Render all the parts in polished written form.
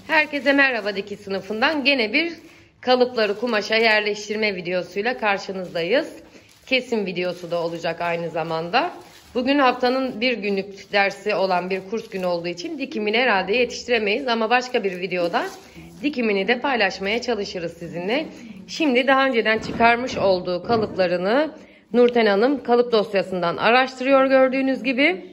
Herkese merhaba dikiş sınıfından. Gene bir kalıpları kumaşa yerleştirme videosuyla karşınızdayız. Kesim videosu da olacak aynı zamanda. Bugün haftanın bir günlük dersi olan bir kurs günü olduğu için dikimini herhalde yetiştiremeyiz. Ama başka bir videoda dikimini de paylaşmaya çalışırız sizinle. Şimdi daha önceden çıkarmış olduğu kalıplarını Nurten Hanım kalıp dosyasından araştırıyor gördüğünüz gibi.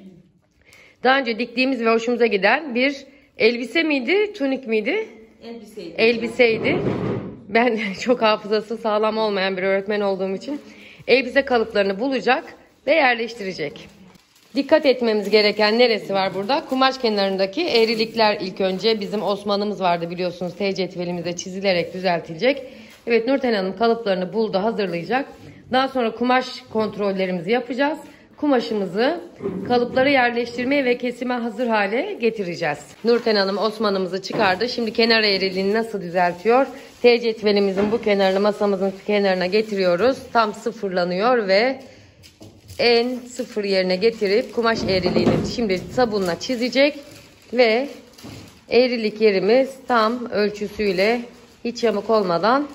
Daha önce diktiğimiz ve hoşumuza giden bir elbise miydi, tunik miydi? Elbiseydi. Elbiseydi. Ben çok hafızası sağlam olmayan bir öğretmen olduğum için elbise kalıplarını bulacak ve yerleştirecek. Dikkat etmemiz gereken neresi var burada? Kumaş kenarındaki eğrilikler ilk önce bizim Osman'ımız vardı biliyorsunuz. T cetvelimizde çizilerek düzeltilecek. Evet, Nurten Hanım kalıplarını buldu, hazırlayacak. Daha sonra kumaş kontrollerimizi yapacağız. Kumaşımızı kalıplara yerleştirmeye ve kesime hazır hale getireceğiz. Nurten Hanım Osman'ımızı çıkardı. Şimdi kenar eğriliğini nasıl düzeltiyor? T cetvelimizin bu kenarını masamızın kenarına getiriyoruz. Tam sıfırlanıyor ve en sıfır yerine getirip kumaş eğriliğini şimdi sabunla çizecek ve eğrilik yerimiz tam ölçüsüyle hiç yamuk olmadan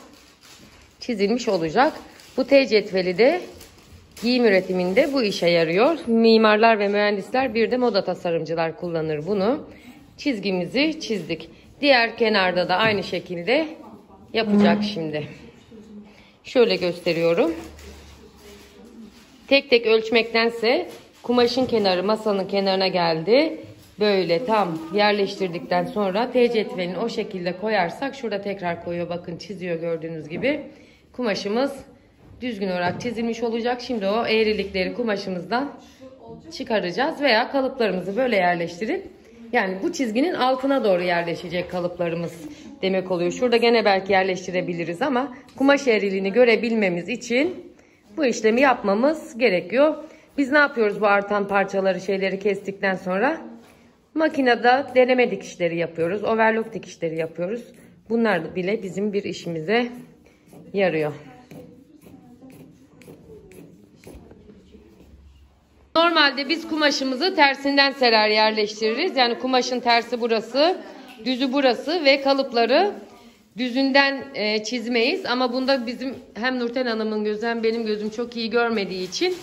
çizilmiş olacak. Bu T cetveli de giyim üretiminde bu işe yarıyor. Mimarlar ve mühendisler, bir de moda tasarımcılar kullanır bunu. Çizgimizi çizdik. Diğer kenarda da aynı şekilde yapacak şimdi. Şöyle gösteriyorum. Tek tek ölçmektense kumaşın kenarı masanın kenarına geldi. Böyle tam yerleştirdikten sonra T cetvelini o şekilde koyarsak, şurada tekrar koyuyor, bakın çiziyor gördüğünüz gibi. Kumaşımız düzgün olarak çizilmiş olacak. Şimdi o eğrilikleri kumaşımızdan çıkaracağız veya kalıplarımızı böyle yerleştirip, yani bu çizginin altına doğru yerleşecek kalıplarımız demek oluyor. Şurada gene belki yerleştirebiliriz ama kumaş eğriliğini görebilmemiz için bu işlemi yapmamız gerekiyor. Biz ne yapıyoruz bu artan parçaları, şeyleri kestikten sonra? Makinede deneme dikişleri yapıyoruz. Overlock dikişleri yapıyoruz. Bunlar bile bizim bir işimize yarıyor. Normalde biz kumaşımızı tersinden serer yerleştiririz. Yani kumaşın tersi burası, düzü burası ve kalıpları düzünden çizmeyiz. Ama bunda bizim hem Nurten Hanım'ın gözü hem benim gözüm çok iyi görmediği için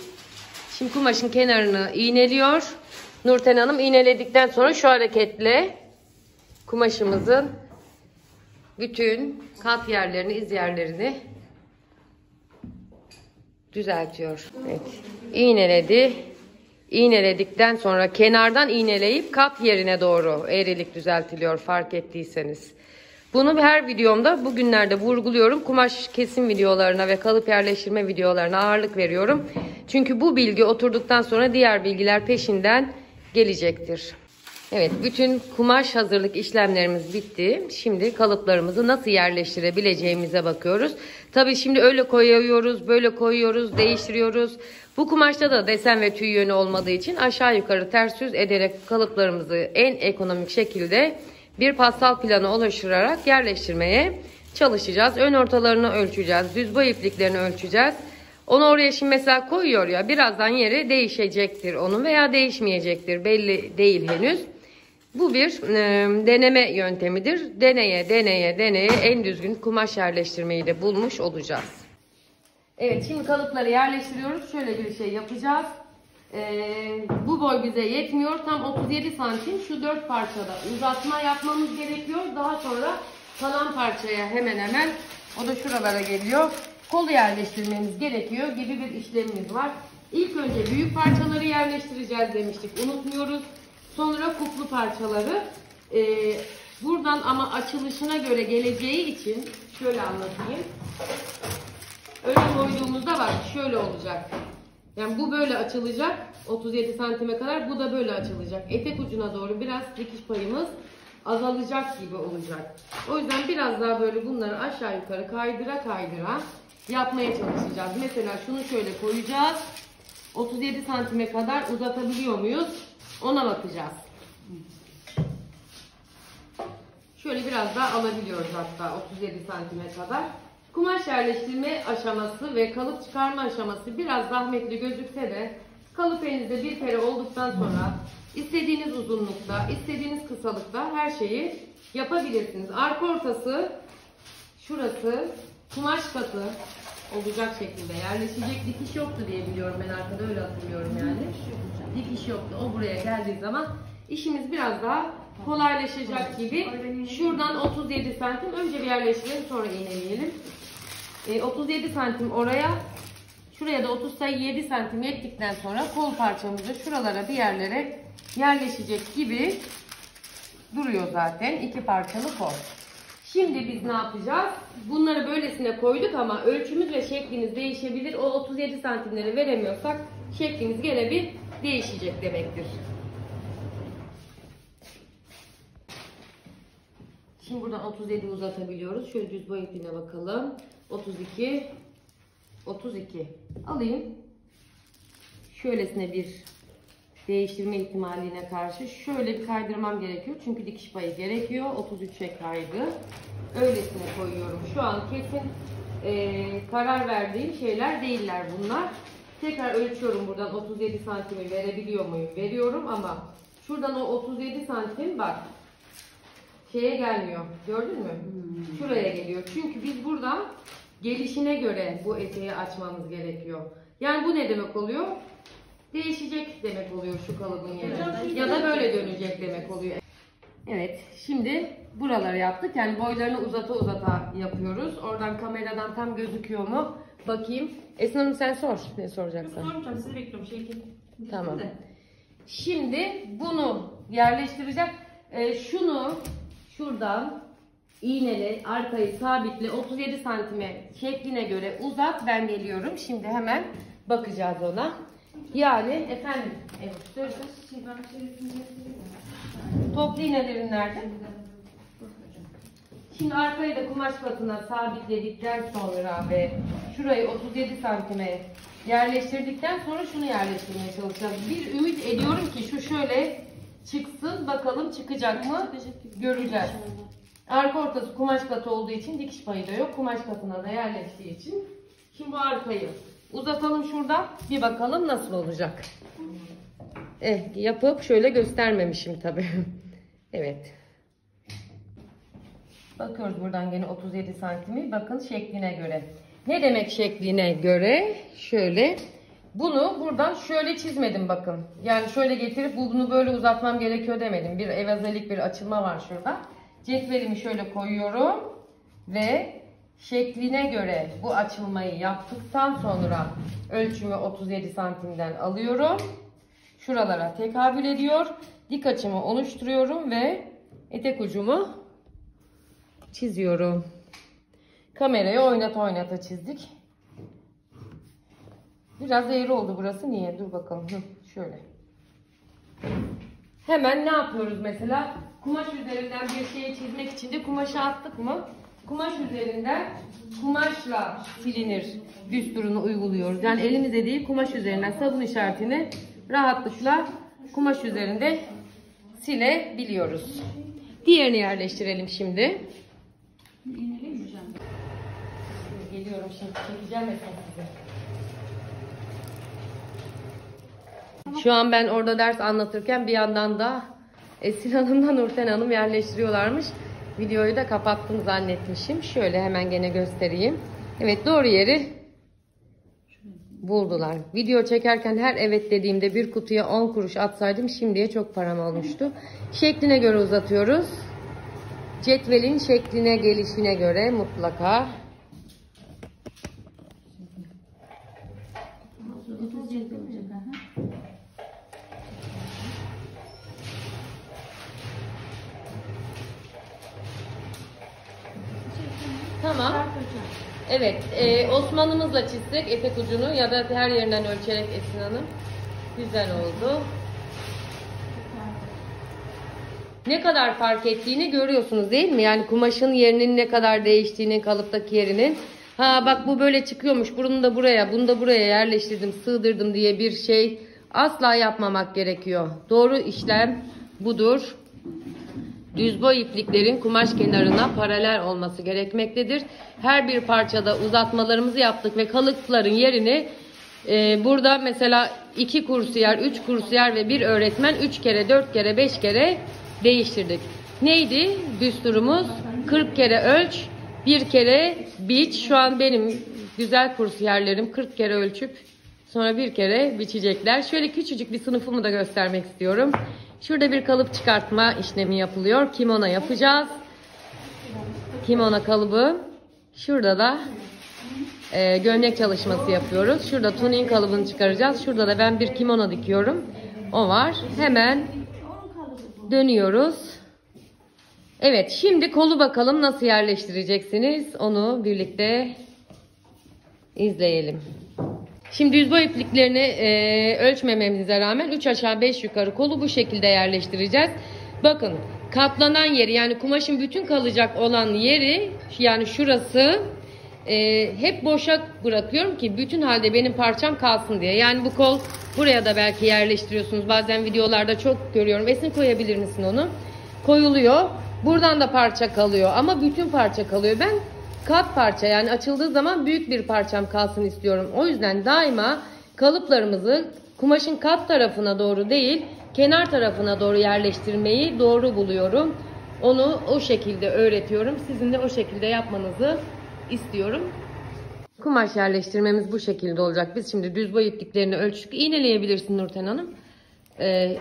şimdi kumaşın kenarını iğneliyor. Nurten Hanım iğneledikten sonra şu hareketle kumaşımızın bütün kat yerlerini, iz yerlerini düzeltiyor. Evet. İğneledi. İğneledikten sonra kenardan iğneleyip kat yerine doğru eğrilik düzeltiliyor, fark ettiyseniz. Bunu her videomda bugünlerde vurguluyorum. Kumaş kesim videolarına ve kalıp yerleştirme videolarına ağırlık veriyorum. Çünkü bu bilgi oturduktan sonra diğer bilgiler peşinden gelecektir. Evet, bütün kumaş hazırlık işlemlerimiz bitti. Şimdi kalıplarımızı nasıl yerleştirebileceğimize bakıyoruz. Tabii şimdi öyle koyuyoruz, böyle koyuyoruz, değiştiriyoruz. Bu kumaşta da desen ve tüy yönü olmadığı için aşağı yukarı ters yüz ederek kalıplarımızı en ekonomik şekilde bir pastal planı oluşturarak yerleştirmeye çalışacağız. Ön ortalarını ölçeceğiz, düz boy ipliklerini ölçeceğiz. Onu oraya şimdi mesela koyuyor ya, birazdan yeri değişecektir onun veya değişmeyecektir, belli değil henüz. Bu bir deneme yöntemidir. Deneye deneye en düzgün kumaş yerleştirmeyi de bulmuş olacağız. Evet, şimdi kalıpları yerleştiriyoruz. Şöyle bir şey yapacağız. Bu boy bize yetmiyor. Tam 37 santim şu 4 parçada uzatma yapmamız gerekiyor. Daha sonra kalan parçaya hemen o da şuralara geliyor. Kolu yerleştirmemiz gerekiyor gibi bir işlemimiz var. İlk önce büyük parçaları yerleştireceğiz demiştik. Unutmuyoruz. Sonra kuplu parçaları. Buradan ama açılışına göre geleceği için şöyle anlatayım. Öyle koyduğumuzda bak şöyle olacak. Yani bu böyle açılacak 37 santime kadar, bu da böyle açılacak. Etek ucuna doğru biraz dikiş payımız azalacak gibi olacak. O yüzden biraz daha böyle bunları aşağı yukarı kaydıra yapmaya çalışacağız. Mesela şunu şöyle koyacağız. 37 santime kadar uzatabiliyor muyuz? Ona bakacağız. Şöyle biraz daha alabiliyoruz hatta 37 santime kadar. Kumaş yerleştirme aşaması ve kalıp çıkarma aşaması biraz zahmetli gözükse de kalıp elinizde bir kere olduktan sonra istediğiniz uzunlukta, istediğiniz kısalıkta her şeyi yapabilirsiniz. Arka ortası, şurası kumaş katı olacak şekilde yerleşecek. Dikiş yoktu diye biliyorum, ben arkada öyle hatırlıyorum yani. Dikiş yoktu. O buraya geldiği zaman işimiz biraz daha kolaylaşacak gibi. Şuradan 37 santim önce bir yerleştirelim, sonra iğneleyelim. 37 santim oraya, şuraya da 37 santim yettikten sonra kol parçamızı şuralara bir yerlere yerleşecek gibi duruyor zaten. 2 parçalı kol. Şimdi biz ne yapacağız? Bunları böylesine koyduk ama ölçümüz ve şeklimiz değişebilir. O 37 santimleri veremiyorsak şeklimiz gene bir değişecek demektir. Şimdi buradan 37 uzatabiliyoruz. Şöyle düz boy ipine bakalım. 32, 32. Alayım. Şöylesine bir değiştirme ihtimaline karşı şöyle bir kaydırmam gerekiyor. Çünkü dikiş payı gerekiyor. 33'e kaydı. Öylesine koyuyorum. Şu an kesin karar verdiğim şeyler değiller bunlar. Tekrar ölçüyorum buradan 37 santimi verebiliyor muyum? Veriyorum ama şuradan o 37 santim bak şeye gelmiyor. Gördün mü? Şuraya geliyor. Çünkü biz buradan gelişine göre bu eteği açmamız gerekiyor. Yani bu ne demek oluyor? Değişecek demek oluyor şu kalıbın yeri. Ya da böyle dönecek demek oluyor. Evet, şimdi buraları yaptık. Yani boylarını uzata uzata yapıyoruz. Oradan kameradan tam gözüküyor mu? Bakayım. Esin Hanım sen sor. Ne soracaksın? Sormayacağım, sizi bekliyorum. Tamam. Şimdi bunu yerleştireceğim. Şunu şuradan iğneli arkayı sabitle 37 santime şekline göre uzat. Ben geliyorum. Şimdi hemen bakacağız ona. Yani efendim evet, toplu iğnelerin nerede? Şimdi arkayı da kumaş katına sabitledikten sonra ve şurayı 37 santime yerleştirdikten sonra şunu yerleştirmeye çalışacağız. Bir ümit ediyorum ki şu şöyle çıksın, bakalım çıkacak mı göreceğiz. Arka ortası kumaş katı olduğu için dikiş payı da yok. Kumaş katına da yerleştiği için. Şimdi bu arkayı uzatalım şuradan. Bir bakalım nasıl olacak. Yapıp şöyle göstermemişim tabii. Evet. Bakıyoruz buradan gene 37 santimi. Bakın şekline göre. Ne demek şekline göre? Şöyle. Bunu buradan şöyle çizmedim bakın. Yani şöyle getirip bunu böyle uzatmam gerekiyor demedim. Bir evazelik bir açılma var şurada. Cetvelimi şöyle koyuyorum. Ve şekline göre bu açılmayı yaptıktan sonra ölçümü 37 santimden alıyorum. Şuralara tekabül ediyor. Dik açımı oluşturuyorum ve etek ucumu çiziyorum. Kamerayı oynata oynata çizdik. Biraz eğri oldu burası. Niye? Dur bakalım. Şöyle. Hemen ne yapıyoruz mesela? Kumaş üzerinden bir şeyi çizmek için de kumaşı attık mı? Kumaş üzerinden kumaşla silinir düsturunu uyguluyoruz. Yani elimizde değil, kumaş üzerinden sabun işaretini rahatlıkla kumaş üzerinde silebiliyoruz. Diğerini yerleştirelim şimdi. Geliyorum şimdi, çekeceğim mesela size. Şu an ben orada ders anlatırken bir yandan da Esin Hanım'la Nurten Hanım yerleştiriyorlarmış. Videoyu da kapattım zannetmişim. Şöyle hemen gene göstereyim. Evet, doğru yeri buldular. Video çekerken her evet dediğimde bir kutuya 10 kuruş atsaydım şimdiye çok param olmuştu. Şekline göre uzatıyoruz. Cetvelin şekline gelişine göre mutlaka. Tamam. Evet. Osman'ımızla çizdik etek ucunu ya da her yerinden ölçerek Esin Hanım. Güzel oldu. Ne kadar fark ettiğini görüyorsunuz değil mi? Yani kumaşın yerinin ne kadar değiştiğini, kalıptaki yerinin. Ha bak bu böyle çıkıyormuş. Bunu da buraya, bunu da buraya yerleştirdim, sığdırdım diye bir şey asla yapmamak gerekiyor. Doğru işlem budur. Düz boy ipliklerin kumaş kenarına paralel olması gerekmektedir. Her bir parçada uzatmalarımızı yaptık ve kalıpların yerini burada mesela 2 kursiyer, 3 kursiyer ve 1 öğretmen 3 kere, 4 kere, 5 kere değiştirdik. Neydi düsturumuz? 40 kere ölç, 1 kere biç. Şu an benim güzel kursiyerlerim 40 kere ölçüp sonra 1 kere biçecekler. Şöyle küçücük bir sınıfımı da göstermek istiyorum. Şurada bir kalıp çıkartma işlemi yapılıyor. Kimono yapacağız. Kimono kalıbı. Şurada da gömlek çalışması yapıyoruz. Şurada tuning kalıbını çıkaracağız. Şurada da ben bir kimono dikiyorum. O var. Hemen dönüyoruz. Evet, şimdi kolu bakalım nasıl yerleştireceksiniz. Onu birlikte izleyelim. Şimdi düz boy ipliklerini ölçmememize rağmen 3 aşağı 5 yukarı kolu bu şekilde yerleştireceğiz. Bakın, katlanan yeri, yani kumaşın bütün kalacak olan yeri, yani şurası hep boşa bırakıyorum ki bütün halde benim parçam kalsın diye. Yani bu kol buraya da belki yerleştiriyorsunuz. Bazen videolarda çok görüyorum. Esin, koyabilir misin onu? Koyuluyor. Buradan da parça kalıyor ama bütün parça kalıyor. Ben kat parça, yani açıldığı zaman büyük bir parçam kalsın istiyorum. O yüzden daima kalıplarımızı kumaşın kat tarafına doğru değil, kenar tarafına doğru yerleştirmeyi doğru buluyorum. Onu o şekilde öğretiyorum. Sizin de o şekilde yapmanızı istiyorum. Kumaş yerleştirmemiz bu şekilde olacak. Biz şimdi düz boy ipliklerini ölçtük. İğneleyebilirsin Nurten Hanım.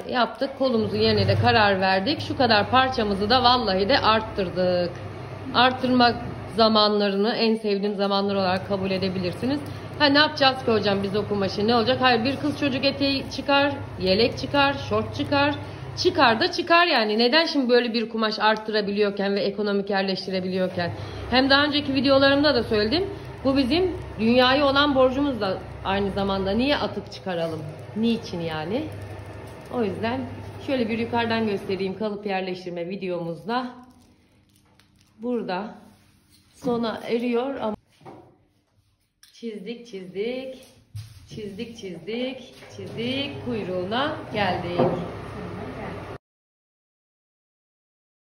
Yaptık. Kolumuzun yerine de karar verdik. Şu kadar parçamızı da vallahi de arttırdık. Arttırmak zamanlarını en sevdiğim zamanlar olarak kabul edebilirsiniz. Ne yapacağız ki hocam biz o kumaşı, ne olacak? Hayır, bir kız çocuk eteği çıkar, yelek çıkar, şort çıkar. Çıkar da çıkar yani. Neden şimdi böyle bir kumaş arttırabiliyorken ve ekonomik yerleştirebiliyorken? Hem daha önceki videolarımda da söyledim. Bu bizim dünyaya olan borcumuz da aynı zamanda. Niye atıp çıkaralım? Niçin yani? O yüzden şöyle bir yukarıdan göstereyim kalıp yerleştirme videomuzda. Burada sona eriyor ama çizdik çizdik, çizdik çizdik, çizdik, kuyruğuna geldik.